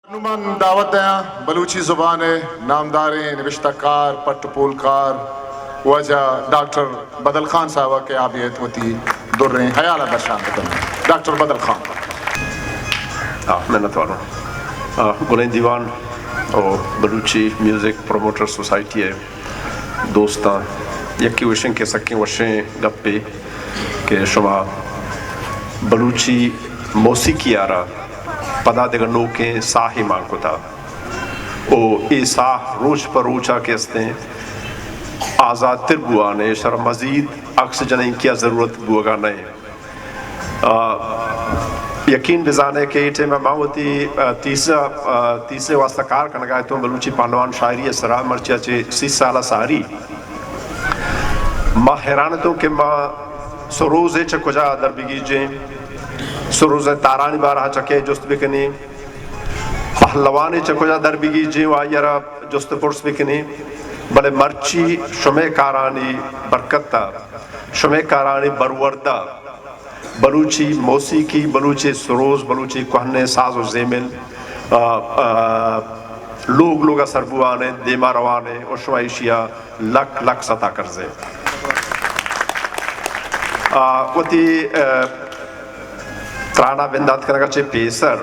نمان دعوت ہیں بلوچی زبان نامداریں نوشتہ کار پٹ پولکار وجہ ڈاکٹر بدل خان صاحبہ کے آبیت ہوتی در رہے ہیں حیالہ برشان بکنے ڈاکٹر بدل خان محنت والا گلین دیوان اور بلوچی میوزک پروموٹر سوسائٹی ہے دوستان یکی وشن کے سکیں وشن گپے کہ شما بلوچی موسیقی آرہ پدا دیگر نوکیں ساہی مانگو تھا او ای ساہ روچ پر روچا کہستے ہیں آزاد تر بوانے شر مزید اکسیجن کیا ضرورت بوگا نہیں یقین بزانے کہ ایٹے میں ماوتی تیسرے واسطہ کار کنگائے تو بلوچی پہلوان شاعری سرا مرچیا چے 30 سالہ ساری ماں حیرانتوں کہ ماں سروزے چے کجا در بگی جیں سروز تارانی بارہ چکے جست بکنی پہلوانی چکوجا در بگی جیو آئیرہ جست پرس بکنی بلے مرچی شمع کارانی برکتہ شمع کارانی بروردہ بلوچی موسیقی بلوچی سروز بلوچی کوہنے ساز و زیمل لوگا سربوانے دیما روانے اور شمعیشیا لک لک ستا کرزے وطی ترانا بندات کرنگا چے پیسر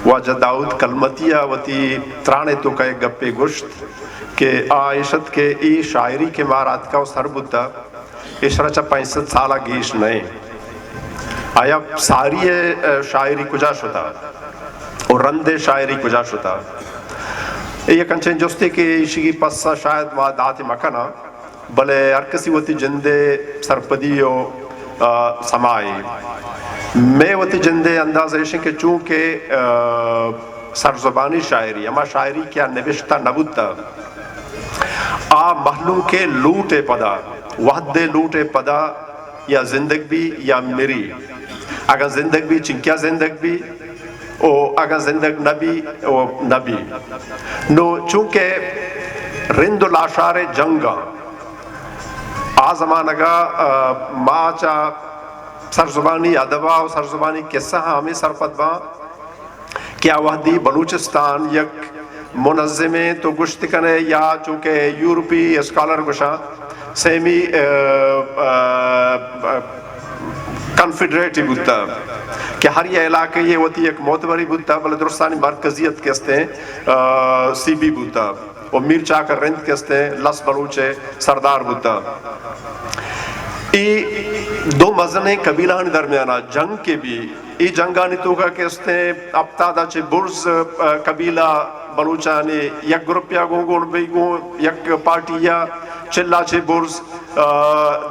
واجہ داؤد کلمتیہ وطی ترانے تو کا ایک گپے گشت کہ عائشت کے ای شاعری کے مارات کا اس حرب ہوتا اشرا چا 65 سالہ گیش نئے آیا ساری شاعری کجا شتا اور رند شاعری کجا شتا یہ کنچین جستے کہ ایشی پس شاید داتی مکنا بلے ہر کسی وطی جندے سرپدیو سمائی میں وطی جندے انداز ایشن کے چونکہ سرزبانی شاعری اما شاعری کیا نوشتہ نبوتا آ محلوم کے لوٹے پدا وحدے لوٹے پدا یا زندگ بھی یا میری اگر زندگ بھی چنکیا زندگ بھی او اگر زندگ نبی او نبی نو چونکہ رند و لاشار جنگا آ زمانگا ما چا سرزبانی ادبا و سرزبانی قصہ ہمیں سرپدبا کیا وحدی بلوچستان یک منظمیں تو گشت کنے یا چونکہ یورپی اسکالر گشا سیمی کنفیڈریٹی بودتا کہ ہر یہ علاقے یہ ہوتی ایک معتبری بودتا بلے درستانی مرکزیت کہستے ہیں سی بی بودتا اور میر چاکر رند کہستے ہیں لس بلوچے سردار بودتا ای دو مزنے قبیلانی درمیانہ جنگ کے بھی ای جنگانی توکا کہستے ہیں ابتادا چے برز قبیلہ بلوچانی یک گروپیا گون بی گون یک پارٹیا چلا چے برز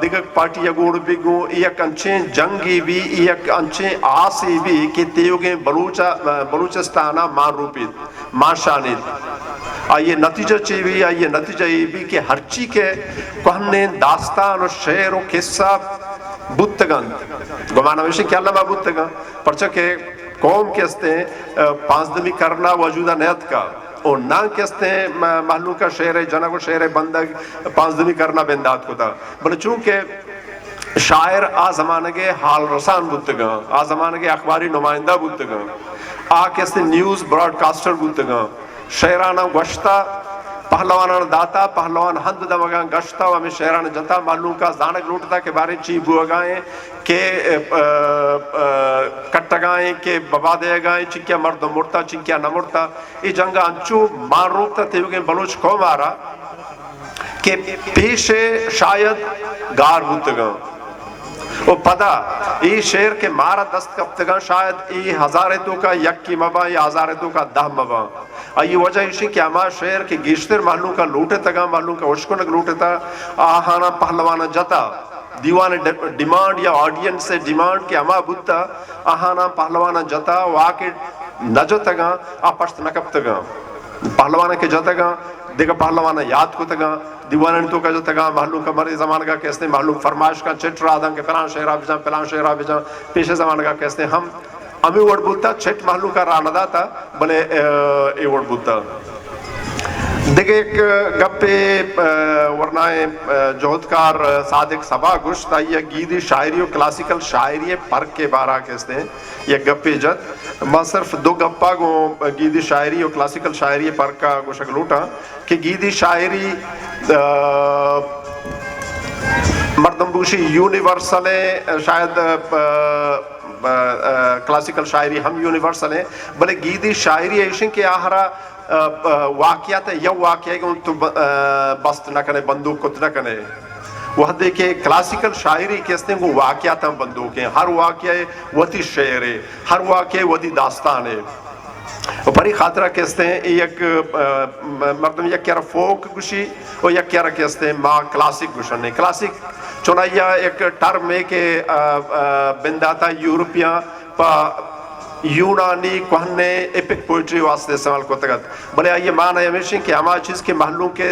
دیگر پارٹیا گون بی گون یک انچین جنگی بھی یک انچین آسی بھی کہ تیوگیں بلوچستانہ مان روپید مان شانید آئیے نتیجہ چیوی آئیے نتیجہ یہ بھی کہ ہر چی کے کوہنے داستان و شعر و قصہ بودتگان گمانا ویشے کیا لما بودتگان پرچہ کہ قوم کہستے ہیں پانچدمی کرنا وجودہ نیت کا اور نہ کہستے ہیں محلوم کا شعر جنگ و شعر بندگ پانچدمی کرنا بندات کو تھا بلے چونکہ شاعر آ زمانے کے حال رسان بودتگان آ زمانے کے اخباری نمائندہ بودتگان آ کہستے نیوز براڈ کاسٹر بودتگان شہرانہ گوشتا پہلوانہ داتا پہلوان ہند دمگان گشتا و ہمیں شہرانہ جتا معلوم کا زانک لوٹتا کے بارے چی بوگائیں کہ کٹگائیں کہ ببا دے گائیں چنکیا مرد مرتا چنکیا نہ مرتا یہ جنگا انچو مان روکتا تھے کہ بلوچ قوم آرہا کہ پیشے شاید گار بودتگان وہ پدا ای شیر کے مارا دست کپتگان شاید ای ہزارتوں کا یک کی مبا یا ہزارتوں کا 10 مبا آئی وجہ اسی کہ اما شہر کے گیشتر محلوں کا لوٹے تگا محلوں کا اشکنک لوٹے تا آہانا پہلوانا جتا دیوان ڈیمانڈ یا آڈینس سے ڈیمانڈ کے اما بودتا آہانا پہلوانا جتا واقع نجو تگا پشت نکب تگا پہلوانا کے جتا گا دیکھا پہلوانا یاد کو تگا دیوان تو کا جو تگا محلوں کا مرے زمان کا کہستے ہیں محلوں فرمائش کا چٹ را دن کے پلان شہرہ بجان پلان شہرہ بجان پیشے زمان کا کہستے ہیں ہم امی وڑ بولتا چھٹ محلوں کا راندا تھا بلے اے وڑ بولتا دیگه ایک گپے ورنائے جوہدکار صادق صبا گشت آئیے گیدی شاعری و کلاسیکل شاعری پرک کے بارہ کہتے ہیں یہ گپے جد میں صرف دو گپا گو گیدی شاعری و کلاسیکل شاعری پرک کا گو شکلوٹا کہ گیدی شاعری مردم بوشی یونیورسل ہے، شاید کلاسیکل شاعری ہم یونیورسل ہیں، بلے گیدی شاعری ایشن کے آہرا واقعات ہے، یہ واقعہ ہے کہ ان تو بست نہ کنے، بندوق کت نہ کنے. وہ دیکھیں کلاسیکل شاعری کہتے ہیں وہ واقعات ہم بندوق ہیں، ہر واقعہ وہی شعر ہے، ہر واقعہ وہی داستان ہے. بڑی خاطرہ کہتے ہیں ایک مردم یک کیا فوک گوشی اور یک کیا کہتے ہیں ماں کلاسک گوشن ہے. کلاسک چنائیہ ایک ٹرم ہے کہ بنداتا یورپیاں پا یونانی کوہنے ایپک پوئٹری واسطے استعمال کو تگت، بلے آئیے معنی ہے ہمیشہ کہ ہما چیز کے محلوں کے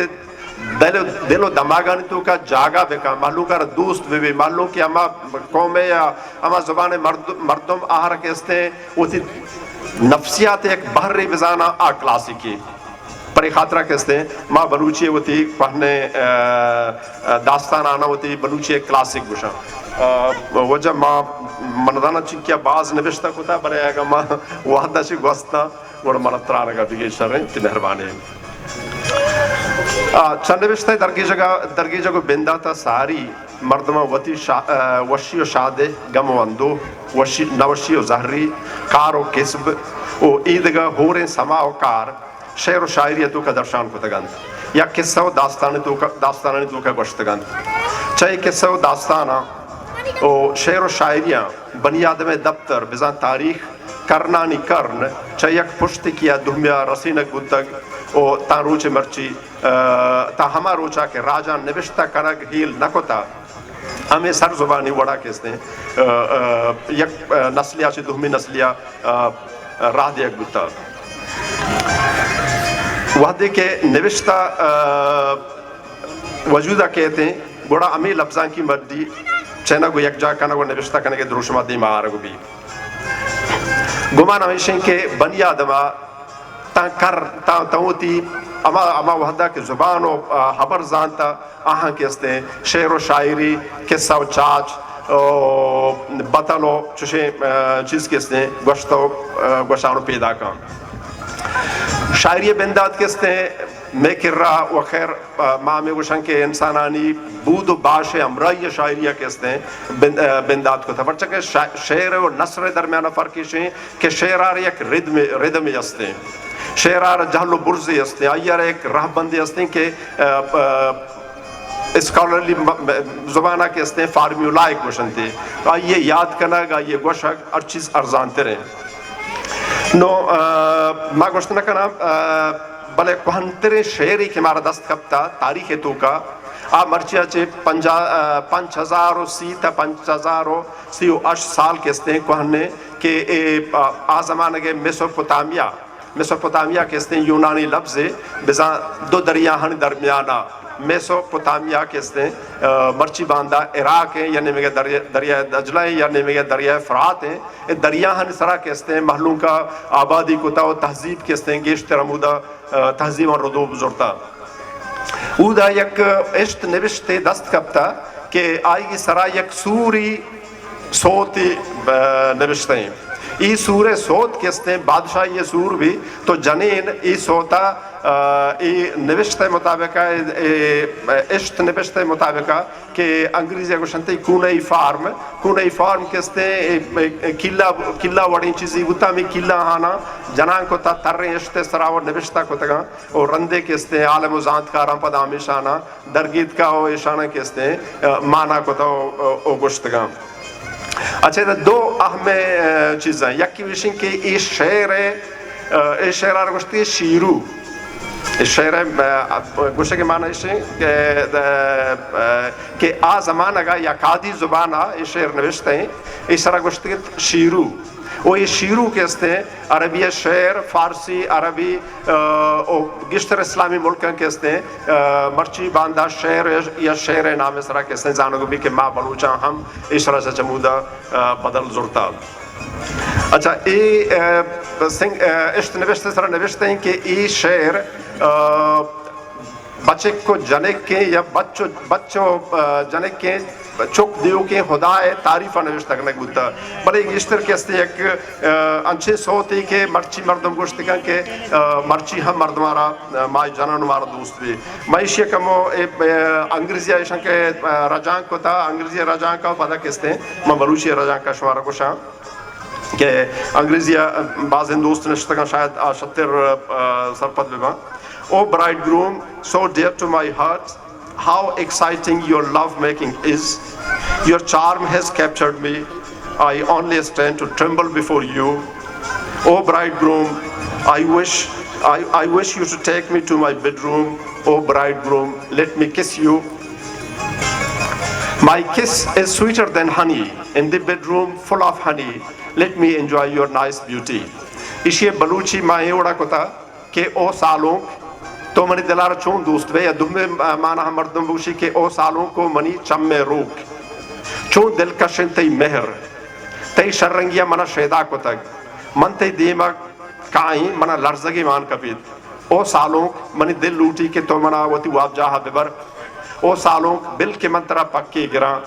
دل و دماغانی تو کا جاگا بکا، محلوں کا دوست بھی محلوں کی ہما قوم یا ہما زبان مردم آہر کہتے ہیں وہ تھی نفسیات ایک بحر بزانہ آ کلاسیکی پر ایک خاطرہ کہتے ہیں ماں بلوچی ہوتی پڑھنے داستان آنا ہوتی بلوچی ایک کلاسک گوشا وجہ ماں مندانہ چنکیا بعض نوشتہ کتا بلے آگا ماں وحدہ چی گوستا گوڑا منترانہ کا بھی شرح تی مہربانے چند نوشتہ درگی جگہ بنداتا ساری مردمہ وشی و شادے گم و اندو نوشی و زہری کار و کسب و عیدگاہ ہوریں سما و کار شعر و شاعریتوں کا درشان کو تگند یا قصہ و داستانی تو کا گوشتگند چاہے قصہ و داستانہ و شعر و شاعریاں بنی آدم دفتر بزان تاریخ کرنانی کرن چاہے یک پشت کیا دھمیا رسینک بدتگ و تا روچ مرچی تا ہما روچا کے راجہ نوشتہ کنگ ہیل نکوتا ہمیں سر زبانی وڑا کہتے ہیں یک نسلیہ سے دھمی نسلیہ راہ دیکھ بدتا وحدے کے نوشتہ وجودہ کہتے ہیں گوڑا امی لفظان کی مردی چینہ گو یک جا کنا گو نوشتہ کنے کے دروشمہ دیمہ آرگو بھی گمان ہمیشہ کہ بنی آدمہ تاوتی اما وحدہ کے زبان و حبر زانتا آہاں کہتے ہیں شعر و شاعری قصہ و چاچ بطل و چوشے چیز کہتے ہیں گوشتانو پیدا کا شاعری بندات کہتے ہیں میں کر رہا و خیر ماں میں گوشن کے انسانانی بود و باش امرائی شاعریہ کہتے ہیں بندات کو تھا پرچہ کہ شعر و نثر درمیانہ فرقیش ہیں کہ شعرار یک ردم یستے ہیں شعرار جہل و برزی یستے ہیں آئیر ایک راہ بندی یستے ہیں کہ اسکالرلی زبانہ کہتے ہیں فارمیولائک گوشن تھے آئیے یاد کنگ آئیے گوشک ہر چیز ارزان ترے نو ماں گوشت نہ کنا بلے کوہنترے شعری کے مارا دست کبتا تاریخ تو کا آ مرچیا چے 5030 تا 5038 سال کہتے ہیں کوہنے کہ آ زمانہ کے میسوپوتامیہ کہتے ہیں یونانی لفظ ہے بزاں دو دریاہن درمیانہ میسوپوتامیہ کہتے ہیں مرچی باندھا عراق ہے یعنی میں دریائے دجلہ ہے یعنی میں دریائے فرات ہے دریاہن سرا کہتے ہیں محلوں کا آبادی کتا و تہذیب کہتے ہیں گیشت رمودہ تہذیب اور ردوب زورتا اودا یک اشت نوشتے دست کبتا کہ آئی سرا یک سوری صوتی نوشتے ہیں ای سور صوت کہتے ہیں بادشاہ یہ سور بھی تو جنین ای صوتا ای نوشتے مطابقہ اشت نوشتے مطابقہ کہ انگریزی کو شنتے کونئی فارم کہتے ہیں کلا وڑی چیزی ہوتا میں کلا آنا جنان کو تا تر اشتے سراور نوشتہ کو تگا اور رندے کہتے ہیں عالم و زانت کا رمپد آمیشانہ درگیت کا او اشانہ کہتے ہیں مانا کو تا او گشتگا اچھا دو اہم چیزیں یکی وشن کہ یہ شعر آر گوشتی ہے شیرو شعر گوشے کے معنی ہے کہ آ زمانہ گا یا قادی زبانہ یہ شعر نوشتے ہیں اس طرح گوشتی ہے شیرو وہ یہ شیرو کہتے ہیں عربی شعر فارسی عربی گشتر اسلامی ملکن کہتے ہیں مرچی باندھا شعر یا شعر نام اس طرح کہتے ہیں زانگو بھی کہ ماں بلوچا ہم اس طرح سے چمودہ بدل زورتا اچھا اشت نوشتے سر نوشتے ہیں کہ ای شعر بچے کو جنک کے یا بچوں جنک کے چوک دیو کے خدای تعریف نوشت کنک بودتا بلے گشتر کہستے ایک انچے سوتی کے مرچی مردم گوشت کن کے مرچی ہم مردمارا مائی جنان مارا دوست بھی مائشی کمو انگریزی ایشن کے رجان کو تھا انگریزی رجان کا پتہ کہستے میں بلوچی رجان کا شمارا کو شاں کہ انگریزی بعض دوست نشتہ کا شاید 70 سرپت ببا Oh bridegroom, so dear to my heart, how exciting your love making is. Your charm has captured me. I only stand to tremble before you. Oh bridegroom, I wish you to take me to my bedroom. Oh bridegroom, let me kiss you. My kiss is sweeter than honey. In the bedroom full of honey, let me enjoy your nice beauty. Ishe baluchi maayora kota ke o salon تو منی دلار چون دوست بے یا دمے مانا ہم مردم بوشی کہ او سالوں کو منی چم میں روک چون دلکشن تی مہر تی شرنگیا منا شیدا کو تک من تی دیمک کائیں منا لرزگی مان کپید او سالوں منی دل لوٹی کہ تو منا وطی واب جاہا ببر او سالوں بل کے من ترہ پک کے گران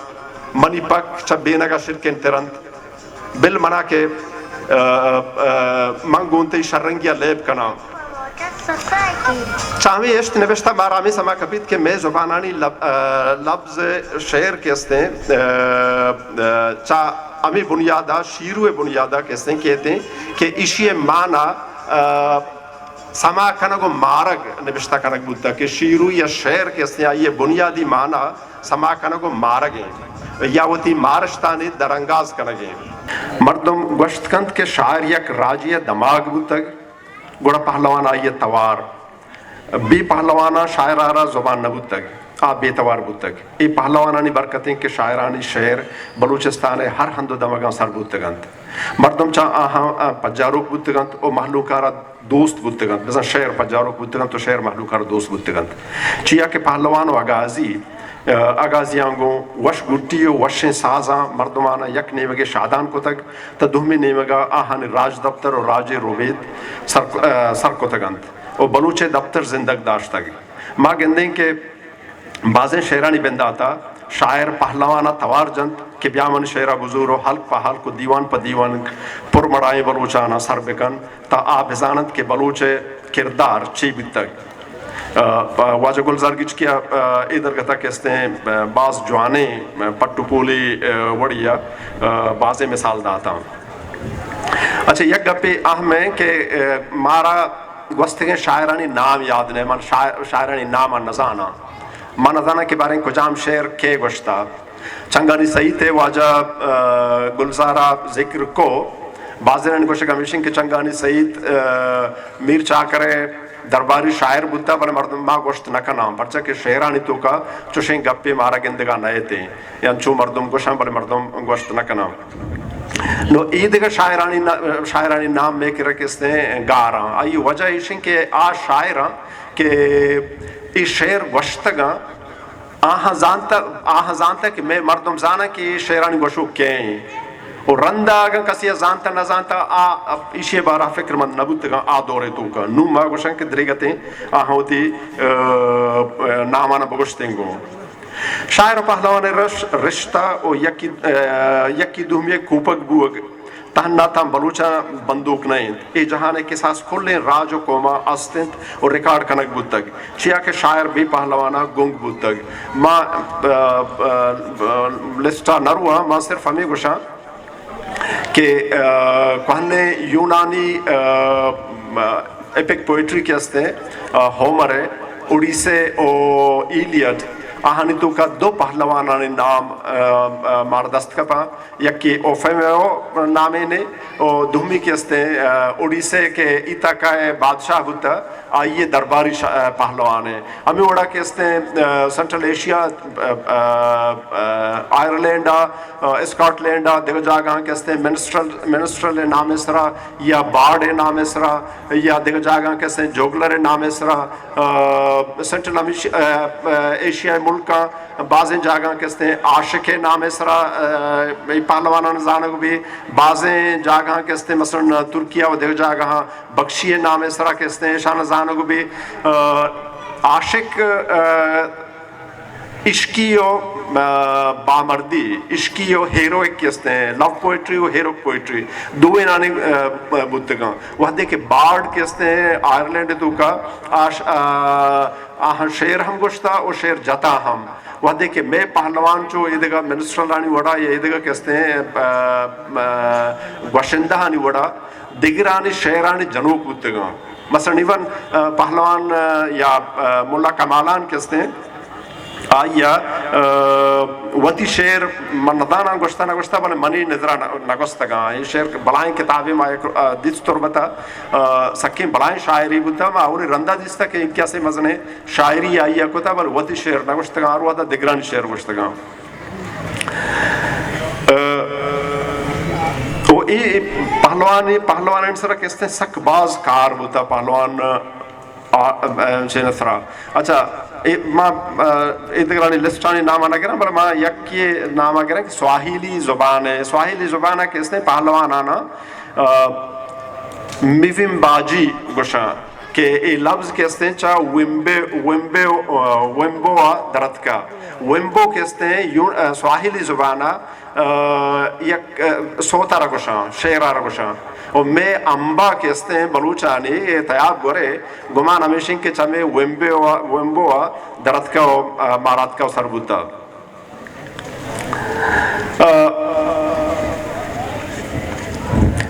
منی پک چبینگا شرکن ترند بل منا کے منگون تی شرنگیا لیب کنا چاہوی اشت نوشتہ بارامی سما کپید کہ میں زبانانی لفظ شعر کہستے ہیں امی بنیادہ شیرو بنیادہ کہتے ہیں کہ اسی معنی سما کنگو مارگ نوشتہ کنگ بودتا کہ شیرو یا شعر کہستے ہیں یہ بنیادی معنی سما کنگو مارگ ہیں یا وہ تی مارشتانی درنگاز کنگیں مردم گوشتکند کے شاعر یک راجیہ دماغ بودتا گوڑا پہلوانا یہ توار بی پہلوانا شاعر آرہ زبان نبود تک بے توار بود تک ای پہلوانانی برکتیں کہ شاعرانی شعر بلوچستان ہر ہند و دمگاں سر بود تگند مردم چاہ آہاں پجاروک بود تگند او محلوکارا دوست بود تگند بزن شعر پجاروک بود تگند تو شعر محلوکارا دوست بود تگند چیا کہ پہلوان و اگازیاں گو وش گٹی و وشیں سازاں مردمانا یک نیمگے شادان کو تک تا دوہمی نیمگا آہان راج دفتر و راج روبید سر کو تگند و بلوچ دفتر زندگ داشتا گی ماں گندیں کہ بازیں شعرانی بنداتا شاعر پہلوانا توار جند کہ بیامن شعرہ بزور و حلق پا حلق و دیوان پا دیوان پر مڑائیں بلوچانا سر بکن تا آپ ہزانت کے بلوچ کردار چی بیت تک واجہ گلزارگیچ کیا ادھر گتا کہستے ہیں بعض جوانے پٹو پولی وڑیا بعضے مثال داتا اچھا یک گپی اہم ہے کہ مارا گوستگیں شاعرانی نام یاد نہیں من شاعرانی نام نزانا من نزانا کے بارے کجام شعر کے گوشتا چنگانی سعید تے واجہ گلزارہ ذکر کو بعضرین گوشت کمیشن کے چنگانی سعید میر چاکرے درباری شاعر بودتا بلے مردم ماں گوشت نکنام پرچہ کہ شعرانی تو کا چوشیں گپے مارا گندگا نئے تھے یعنی چو مردم گوشن بلے مردم گوشت نکنام نو عید کا شاعرانی نام میں کرے کستے گاراں آئی وجہ ایشن کہ شاعراں کہ ای شعر گوشتگاں آہاں زانتا کہ میں مردم زانا کہ شعرانی گوشو کہیں اور رندہ اگر کسی زانتا نہ زانتا ایشی بارہ فکر مند نبوتگاں دورے تو کا نو ماں گوشن کے دریگتیں آہاں ہوتی نامانا بگوشتیں گو شاعر و پہلوان رشتہ و یکی دومی کوپک بوگ تہنا تھا بلوچا بندوق نہیں ای جہانے کے ساس کھلیں راج و کوما آستنت اور ریکارڈ کنک بود تک چیا کہ شاعر بھی پہلوانا گنگ بود تک ماں لسٹا نروہ ماں صرف ہمیں گوشاں کہ کوہنے یونانی ایپک پوئٹری کے ہستے ہومر ہے اڑیسے او ایلیڈ آہانی تو کا دو پہلوانانی نام ماردست کپا یکی اوفیمیو نامے نے دومی کے ہستے اڑیسے کے ایتا کا بادشاہ ہوتا آئیے درباری پہلوان ہیں ہمیں اڑا کے ہستے سنٹرل ایشیا آئرلینڈا اسکاٹلینڈا دیکھ جاگاں کے ہستے منسٹرل نام اسرا یا بارڈ نام اسرا یا دیکھ جاگاں کے ہستے جوگلر نام اسرا سنٹرل ایشیا ملکا بعضیں جاگاں کہتے ہیں عاشق نام اسرا پہلوانا نزانہ کو بھی بعضیں جاگاں کہتے ہیں مثلا ترکیہ و دیکھ جاگاں بخشی نام اسرا کہتے ہیں شاہ نزانہ کو بھی عاشق عشقی و بامردی عشقی و هیرویک کسته لو پوئٹری و هیرویک پوئٹری دوئے نانے بودتگاں وحدے کے بارڈ کستے آئرلینڈ تو کا آہاں شیر ہم گشتا و شیر جتا ہم وحدے کے میں پہلوان چو یہ دگا منسٹر لانی وڑا یہ دگا کستے ہیں گوشندہ ہانی وڑا دگرانی شیرانی جنوب بودتگاں مثلا ایون پہلوان یا ملا کمالان کستے ہیں آیا وتی شعر مندانا گشتہ نگشتہ بلے منی نظرہ نگستگاں یہ شعر بلائیں کتابیں ما دیس تربتا سکیں بلائیں شاعری بودتا ما اوری رندہ دیستا کہ ان کیا سے مزنے شاعری آیا کتا بل وتی شعر نگشتگاں اور وتا دگران شعر گشتگاں پہلوان انسرہ کہتے ہیں سک باز کار بودتا پہلوان نصرہ اچھا ماں ادھرانی لسٹانی نام آنا گرہ بل ماں یکی نام آنا گرہ کہ سواہیلی زبان ہے سواہیلی زبان ہے کس نے پہلوان آنا میویم باجی گوشاں کہ یہ لفظ کہتے ہیں چاہ ویمبو درد کا ویمبو کہتے ہیں سواہیلی زبانہ یک سوتا رگوشاں شیرہ رگوشاں اور میں امبا کہتے ہیں بلوچانی یہ تیاب گورے گمان ہمیشن کے چاہمیں ویمبو درد کا مارات کا سربوتا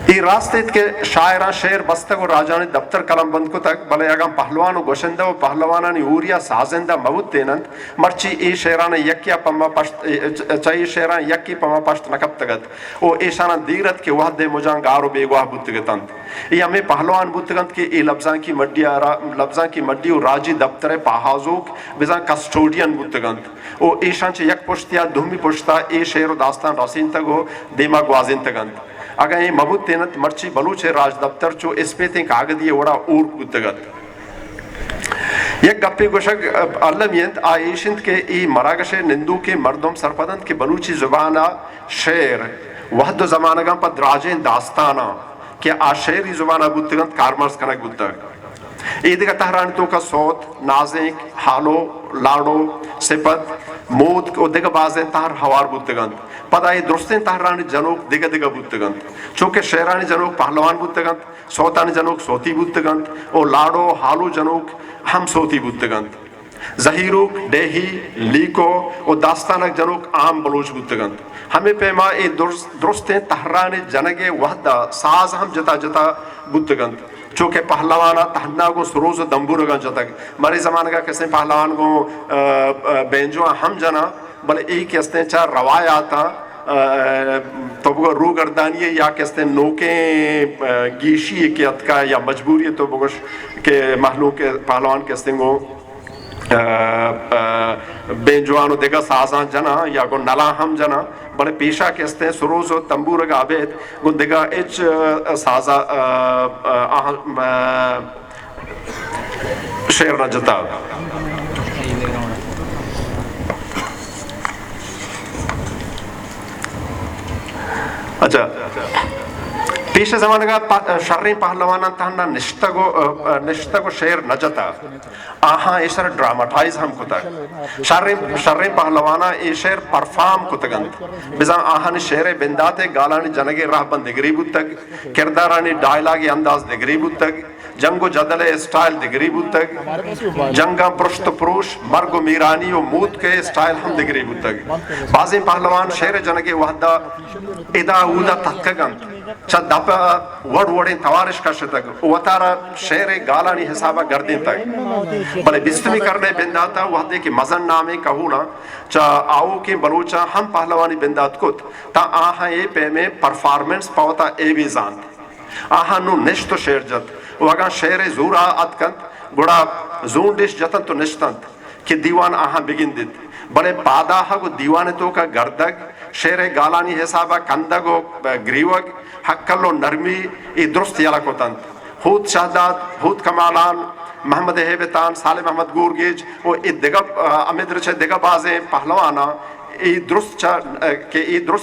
یہ راستے کے شاعران شعر بستگ و راجانی دفتر کلم بند کو تک بلے اگم پہلوان و گوشندہ و پہلوانانی اوریا سازندہ موت تینند مرچی ای شعران یکیا پما پشت چاہی شعران یکی پما پشت نکب تگت او ایشانان دیرت کے وحد مجان گارو بیگواہ بودتگتند یہ ہمیں پہلوان بودتگند کے ای لفظان کی مڈی و راجی دفتر پاہازوک بزان کسٹوڈین بودتگند او ایشان چے یک پشتیا دومی پشتا ای شعر و داستان رسین تگو دیما گوازین تگند اگر یہ مبود تینت مرچی بلوچ راج دفتر چو اس پہ تین کاغدی وڑا اورک بودتگت یک گپی گوشک علمیند آئیشند کے ای مراگش نندو کے مردم سرپدند کے بلوچی زبانہ شعر وحد و زمانگاں پر دراجین داستانہ کہ آشعری زبانہ بودتگند کارمرز کنک بودتگ ایدگا تہرانی تو کا صوت نازک حالو لاڑو سپت مود کو دگا بازیں تہر ہوار بودتگند پدا یہ درستین تہرانی جنوک دگا دگا بودتگند چونکہ شہرانی جنوک پہلوان بودتگند سوتانی جنوک سوتی بودتگند اور لاڑو حالو جنوک ہم سوتی بودتگند زہیروک ڈیہی لیکو اور داستانک جنوک عام بلوچ بودتگند ہمیں پیما یہ درستین تہرانی جنگ وحدہ ساز ہم جتا جتا بودتگند چونکہ پہلوانا تہنا کو سروز و دمبور گا جتک مری زمانہ کا کسے پہلوان کو بینجو ہم جنا بلے ایک کہتے ہیں چاہ روایاتا تو بگو رو گردانی یا کہتے ہیں نوکیں گیشی ایکیت کا یا مجبوری تو بگوش کہ محلوں کے پہلوان کہتے ہیں گو بینجوانو دیگا سازان جنا یا گو نلا ہم جنا بڑے پیشہ کہتے ہیں سروز و تنبور گا عبید گو دیگا اچ سازا شعر نہ جتا اچھا پیش زمانہ کا شرری پہلوانا تہنا نشتگو شعر نجتا آہاں یہ شعر ڈراماٹائز ہم کتا شرری پہلوانا یہ شعر پرفارم کتگند بزان آہانی شعر بنداتے گالانی جنگی راہ بند دگری بودتگ کردارانی ڈائلاگی انداز دگری بودتگ جنگ و جدل اسٹائل دگری بودتگ جنگا پرشت پروش مرگ و میرانی و موت کے اسٹائل ہم دگری بودتگ بعضی پہلوان شعر جنگی وحدہ ادا اودا تحقیقند چا دپا وڑ وڑیں توارش کا شتگ وطارا شعر گالانی حسابہ گردین تک بلے بستمی کرنے بنداتا وحدے کی مزن نامے کہونا چا آؤ کی بلوچا ہم پہلوانی بندات کت تا آہاں یہ پہ میں پرفارمنس پاوتا اے بھی زاند آہاں نو نشتو شعر جت وگاں شعر زورا اتکند گوڑا زون ڈش جتن تو نشتند کہ دیوان آہاں بگن دیت بلے پاداہا کو دیوانے تو کا گردگ شعر گالانی حسابہ کندگ و گریوگ حقل و نرمی ای درست یلا کو تند خود شہداد خود کمالان محمد حیبتان صالح محمد گورگیج و ای دگا امیدرچہ دگا بازیں پہلوانا ای درست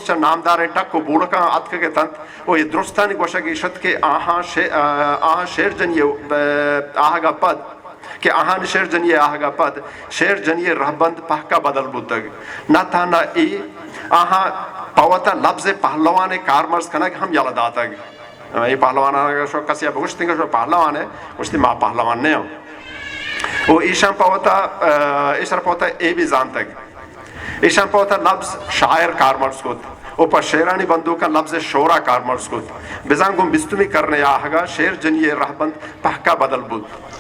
چا نامدار ٹک کو بوڑکا اتک کے تند و ای درستانی گوشہ کی شد کے آہاں شیر جن یہ آہا گا پد کہ آہان شیر جنیے آہگا پد شیر جنیے رہبند پہکا بدل بودگ نہ تھا نہ ای آہاں پاوتا لفظ پہلوان کارمرز کنک ہم یالد آتا گی یہ پہلوان آنا شو کسی اب گوشتی کہ شو پہلوان ہے گوشتی ماں پہلوان نہیں ہوں وہ ایشان پاوتا اے بھی زانتا گی ایشان پاوتا لفظ شاعر کارمرز کت اوپا شیرانی بندو کا لفظ شورا کارمرز کت بزانگم بستمی کرنے آہگا شیر جنیے رہبند پہکا بدل بود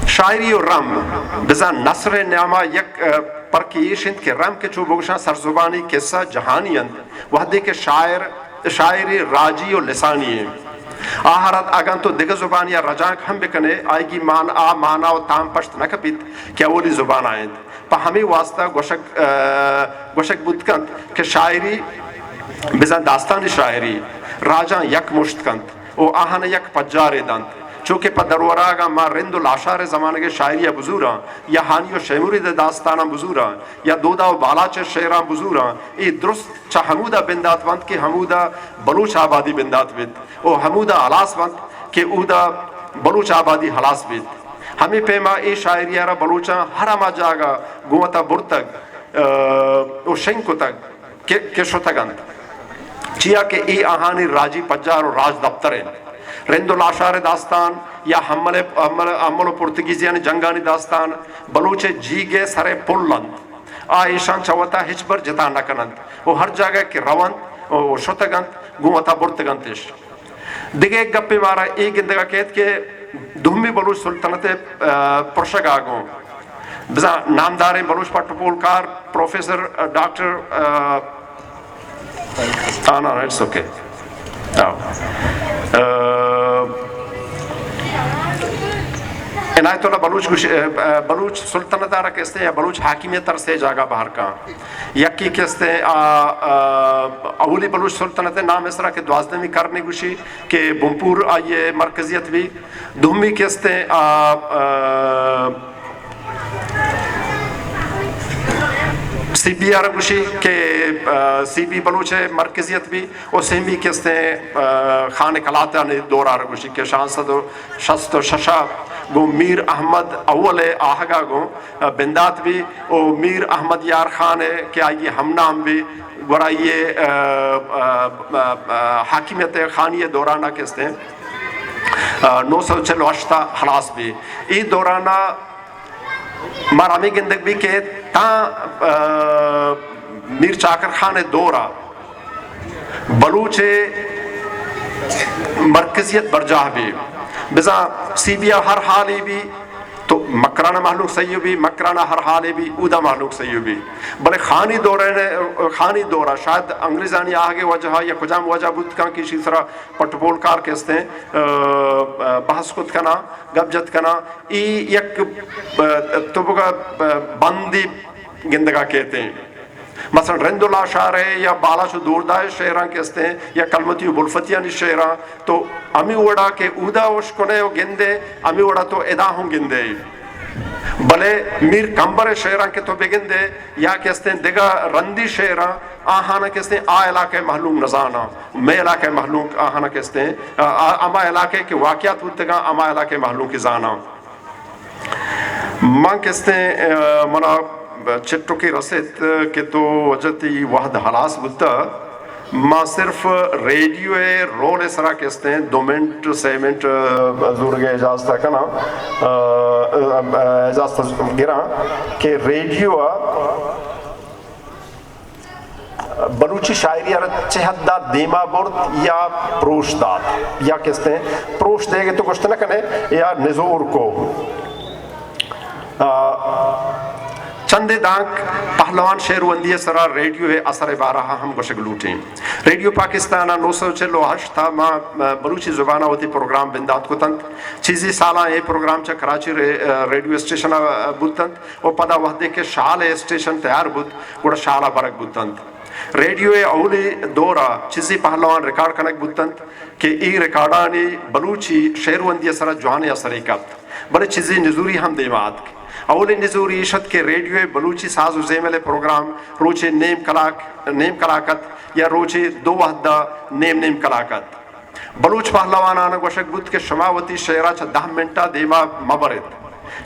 شاعری و رم بزان نصر نعمہ یک پرکیشند کے رم کے چوبوشاں سرزبانی قصہ جہانی اند وحدے کے شاعری راجی و لسانی ہیں آہرات آگان تو دیگر زبان یا رجانک ہم بکنے آئے گی مانا و تام پشت نہ کپیت کیا اولی زبان آئند پا ہمیں واسطہ گوشک بود کند کہ شاعری بزان داستانی شاعری راجان یک مشت کند او آہن یک پجار دند چونکہ پا دروراغا ما رند الاشار زمانے کے شاعریہ بزوران یا ہانی و شیموری داستانا بزوران یا دودا و بالاچ شیران بزوران ای درست چا حمودہ بندات وند کہ حمودہ بلوچ آبادی بندات بید او حمودہ حلاس وند کہ اودا بلوچ آبادی حلاس بید ہمیں پیما ای شاعریہ را بلوچاں ہرما جاگا گوتا برتگ او شنکو تک کشو تگند چیا کہ ای آہانی راجی پجار و راج دفترین رند الاشار داستان یا حمل و پرتگیزیان جنگانی داستان بلوچ جیگے سرے پلند آئیشان چوتا ہچ بر جتا نکنند وہ ہر جگہ کی روند وہ شتگند گوتا برتگندش دیگے ایک گپی مارا ایک گندگا کہت کہ دھومی بلوچ سلطنت پرشگ آگوں بزا نامدار بلوچ پٹپولکار professor doctor no, it's okay. عنایت اللہ بلوچ سلطنت آرہ کہتے ہیں یا بلوچ حاکمیت تر سے جاگا باہر کا یکی کہتے ہیں اولی بلوچ سلطنت نام اس طرح کے دوازدمی کرنے گوشی کہ بمپور آئیے مرکزیت بھی دومی کہتے ہیں سی بی آر گوشی کہ سی بی بلوچ مرکزیت بھی اور سیمی کہتے ہیں خان کلاتا نے دور آر گوشی کہ شانسد و شست و ششا گو میر احمد اول آہگا گو بندات بھی او میر احمد یار خان ہے کہ آئیے ہم نام بھی ورائیے حاکمیت خانی دورانہ کہتے ہیں 968 حلاس بھی ای دورانہ مارامی گندگ بھی کہ تاں میر چاکر خان دورہ بلوچ مرکزیت برجاہ بھی بزا سی بی ہر حالی بھی تو مکرانہ محلوق سیو بھی مکرانہ ہر حالی بھی اودا محلوق سیو بھی بلے خانی دورہ شاید انگریزانی آگے وجہ یا کجام وجہ بود کان کی شیسرہ پٹپولکار کہتے ہیں بحث کت کنا گبجت کنا ای یک تبگا بندی گندگا کہتے ہیں مثلا رند اللہ شاعر ہے یا بالا شو دوردائے شعران کہتے ہیں یا کلمتی و بلفتیانی شعران تو امی وڑا کے اودا وشکنے و گندے امی وڑا تو ادا ہوں گندے بلے میر کمبر شعران کے تو بگندے یا کہتے ہیں دیگا رندی شعران آہانا کہتے ہیں آ علاقے محلوم نزانا میں علاقے محلوم آہانا کہتے ہیں اما علاقے کے واقعات ہوتے گا اما علاقے محلوم کی زانا ماں کہتے ہیں منا چٹو کی رسیت کہ تو وجہتی وحد حلاس بودتا ما صرف ریڈیو رول اس طرح کہتے ہیں 2 منٹ 6 منٹ زور گئے اجازت کنا اجازت گرا کہ ریڈیو بلوچی شاعری چہت داد دیما برد یا پروش داد یا کہتے ہیں پروش دے گے تو کچھ نہ کنے یا نزور کو چند دانک پہلوان شیروندی سرا ریڈیو اثر بارہا ہم گوشک لوٹیں ریڈیو پاکستانہ 948 تھا ماں بلوچی زبانہ ہوتی پروگرام بندات کو تند چیزی سالہ یہ پروگرام چا کراچی ریڈیو اسٹیشن بود تند اور پدا وحدے کے شال اسٹیشن تیار بود گوڑا شالہ برک بود تند ریڈیو اولی دورہ چیزی پہلوان ریکارڈ کنک بود تند کہ ای ریکارڈانی بلوچی شیروندی سرا جوانے اثری کبت بلے چیزی نزوری ہم دیمات کی اولی نزوری عشت کے ریڈیو بلوچی ساز و زیمل پروگرام روچے نیم کلاکت یا روچے 2 وحدہ نیم کلاکت بلوچ پہلوانان گوشک بود کہ شماوتی شیرہ چھ 10 منٹا دیما مبرد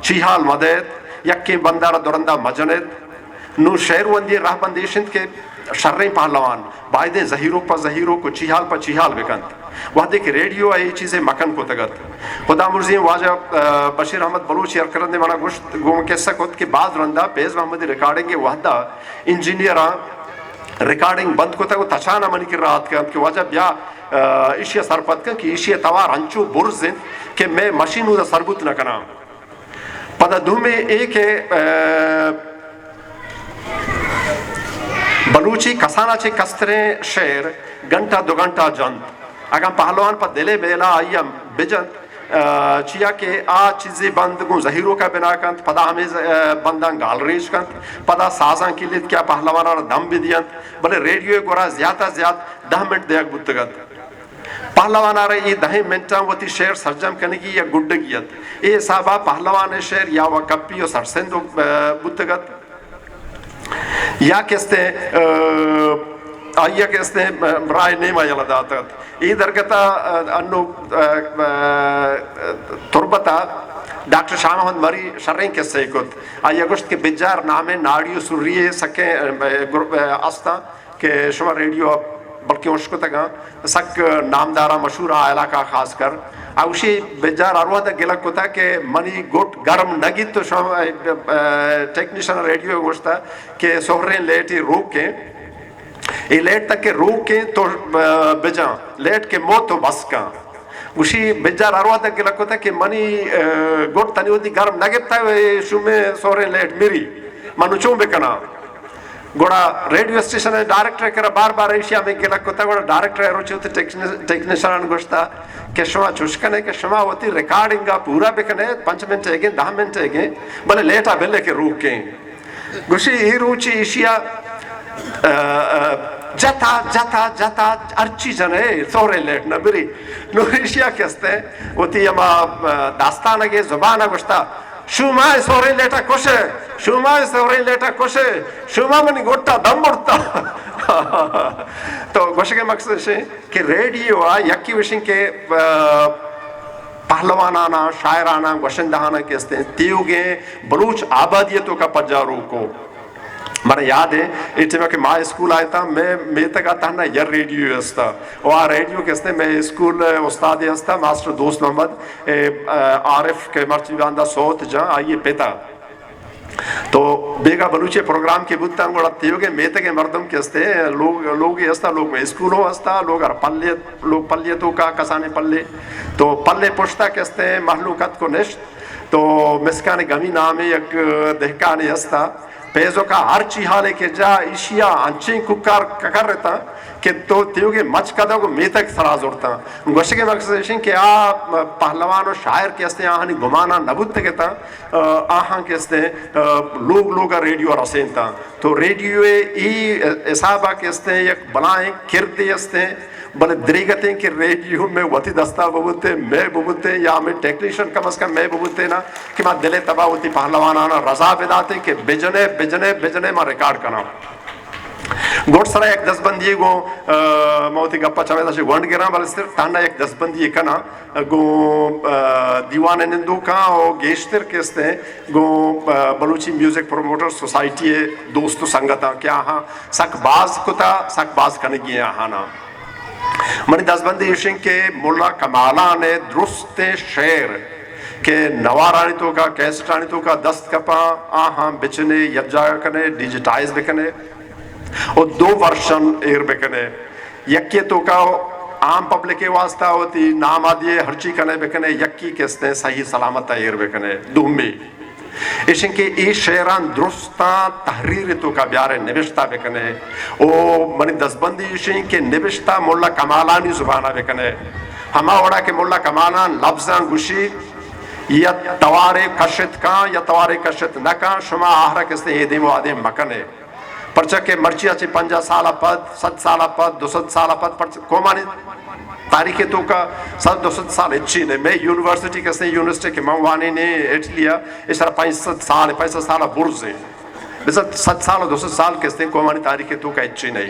چیحال مدید یکی بندار درندہ مجند نو شیر وندی راہ بندیشند کے شرعی پہلوان باید زہیرو پا زہیرو کو چیحال پا چیحال بکند وہ دیکھ ریڈیو آئی چیزیں مکن کو تگت خدا مرزیم واجہ بشیر احمد بلوچ یرکرد نے مانا گوشت گوم کیسا کت کہ بعض رندہ پیز محمدی ریکارڈنگ وحدہ انجینئران ریکارڈنگ بند کو تگو تچانا منی کی رات کرد کہ واجہ بیا اشیاء سرپت کن کہ اشیاء توار انچو برزن کہ میں مشینو دا سربت نہ کنا پدا دو میں ایک بلوچی کسانا چھے کستریں شیر گھنٹا 2 گھنٹا جند اگر پہلوان پا دلے بیلا آئیا بجند چیا کہ آ چیزیں بند گو زہیروں کا بنا کند پدا ہمیں بندان گال ریچ کند پدا سازان کی لید کیا پہلوانا دم بھی دیند بلے ریڈیو گورا زیادہ 10 منٹ دیکھ بودتگد پہلوانا رہے یہ 10 منٹاں وہ تی شیر سرجم کرنے کی یا گڈگیت اے صحابہ پہلوان شیر یا وہ کپی و سرسندو بودتگد یا کستے آئیہ کستے رائے نیمہ یلا داتت ای درگتا انو تربتا ڈاکٹر شاہ محمد مری شرعین کے سیکت آئیہ گوشت کے بجار نامے ناڑیو سریے سکے استا کہ شما ریڈیو بلکہ مشکو تگا سک نامدارا مشہور علاقہ خاص کر اوشی بجار آروہ دا گلک ہوتا کہ منی گوٹ گرم نگیت تو شما ٹیکنیشن ریڈیو گوشتا کہ سہرین لیٹی روک کے یہ لیٹ تک کہ روک کے تو بجاں لیٹ کے موت تو بس کا گوشی بجار آروہ تک گلک ہوتا کہ منی گوٹ تنی ہوتی گرم نگیت تا شما سہرین لیٹ میری منو چون بکنا گوڑا ریڈیو اسٹیشن ڈائریکٹر کرا بار ایشیا میں گلک ہوتا گوڑا ڈائریکٹر روچی ہوتی ٹیکنیشن گوشتا کہ شما چوشکنے کہ شما ہوتی ریکارڈنگا پورا بکنے 5 منٹ ہے گئے 10 منٹ ہے گئے بلے لیٹا بلے کے روک کے گوشی ہی روچی ایشیا جتا ارچی جنے سورے لیٹ نبری نو ایشیا کستے ہوتی اما داستان گے زبان گوشتا شما سورے لیٹا کوشے شما سورے لیٹا کوشے شما منی گوٹا دم مرتا تو گوشے کے مقصد ہے کہ ریڈیو یکی وشن کے پہلوانانا شاعرانا گوشندہانا کستے ہیں تیوگے بلوچ آبادیتوں کا پجاروں کو مارا یاد ہے ایٹھے میں کہ ماں اسکول آئے تھا میں تک آتا نا یر ریڈیو ہستا وہاں ریڈیو کستے میں اسکول استاد ہستا ماسٹر دوست محمد عارف کے مرچی باندہ سوت جہاں آئیے پیتا تو بیگا بلوچے پروگرام کے بودتا انگوڑا تیو کے میتے کے مردم کستے لوگ ہی ہستا لوگ میں اسکولوں ہستا لوگ پلیتوں کا کسانے پلے تو پلے پوشتا کستے محلوقات کو نشت تو مسکان گمی نامی یک دہکانی ہستا پیزوں کا ہر چیحالے کے جا ایشیا انچیں ککار ککر رہتا کہ تو تیو کے مچ کدا کو میں تک سراز ہوتا گوشے کے مقصد ہے کہ پہلوان و شاعر کہستے ہیں آہنی گمانا نبوت کہتا آہاں کہستے ہیں لوگ ریڈیو رسین تا تو ریڈیو ای اصحابہ کہستے ہیں یک بلائیں کردے ہستے ہیں بلے دریگتے ہیں کہ ریڈیو میں وطی دستا ببوتے میں ببوتے یا میں ٹیکنیشن کم از کم میں ببوتے نا کہ ماں دلے تباہ ہوتی پہلوانانا رضا بداتے کہ بجنے ماں ریکارڈ کرنا گوٹ سرا ایک 10 بندی گو موتی گپا چاہے تھا گونڈ گرا بلے صرف تانڈا ایک 10 بندی کنا گو دیوان نندو کا او گیشتر کستے گو بلوچی میوزک پروموٹر سوسائٹی دوستو سنگتا کیا ہاں سک باز کتا سک باز کنگی آہاں نا منی 10 بندی اشن کے مولا کمالان درست شعر کہ نوارانی تو کا کیسٹانی تو کا دست کپا آہاں بچنے یبجا کنے ڈیجیٹائز بکنے اور 2 ورشن ایر بکنے یکی تو کا عام پبلک کے واسطہ ہوتی نام آدھیے ہرچی کنے بکنے یکی کستے صحیح سلامت ایر بکنے دومی اشن کے ای شیران درستان تحریر تو کا بیارے نوشتہ بکنے او منی 10 بندی اشن کے نوشتہ مولا کمالانی زبانہ بکنے ہما وڑا کے مولا کمالان لفظان گوشی یا توارے کشت کا یا توارے کشت نہ کا شما آہرہ کستے یہ دیم و آدم مکنے پرچہ کے مرچی اچھی 50 سالہ پد 100 سالہ پد 200 سالہ پد پرچہ کومانی تاریخی تو کا 100-200 سال اچھی نے میں یونیورسٹی کستے یونیورسٹی کے موانی نے اٹھ لیا اس طرح 65 سالہ برز ہیں بس 100 سال 200 سال کستے کومانی تاریخی تو کا اچھی نہیں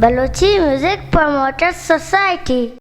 Balochi Music Promoters Society